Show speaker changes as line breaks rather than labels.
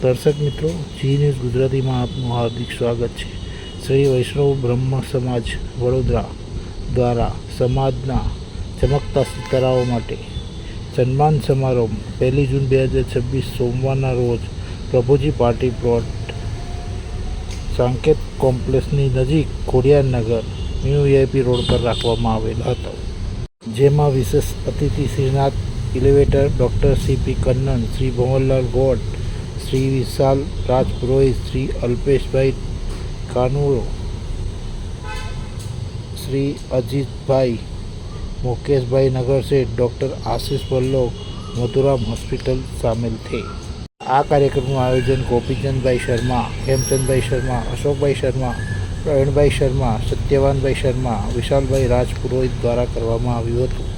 દર્શક મિત્રો, જી ન્યૂઝ ગુજરાતીમાં આપનું હાર્દિક સ્વાગત છે. શ્રી વૈષ્ણવ બ્રહ્મ સમાજ વડોદરા દ્વારા સમાજના ચમકતા સિતારાઓ માટે સન્માન સમારોહ 1 જૂન 2026 સોમવારના રોજ પ્રભુજી પાર્ટી પ્લોટ સાંકેત કોમ્પ્લેક્સની નજીક ખોડિયારનગર ન્યૂ VIP રોડ પર રાખવામાં આવેલ હતો, જેમાં વિશેષ અતિથિ Shrinath elevator, doctor CP Kannan, Shri Bhanwarlal Gaud, Shri Vishal Rajpurohit, Shri Alpeshbhai Kanudo, Shri Ajitbhai Mukeshbhai Nagarsheth, doctor Ashish Pallav, Madhuram hospital સામેલ थे. આ કાર્યક્રમનું આયોજન ગોપીચંદભાઈ શર્મા, હેમચંદભાઈ શર્મા, અશોકભાઈ શર્મા, પ્રવીણભાઈ શર્મા, સત્યવાનભાઈ શર્મા, વિશાલભાઈ રાજપુરોહિત દ્વારા કરવામાં આવ્યું હતું.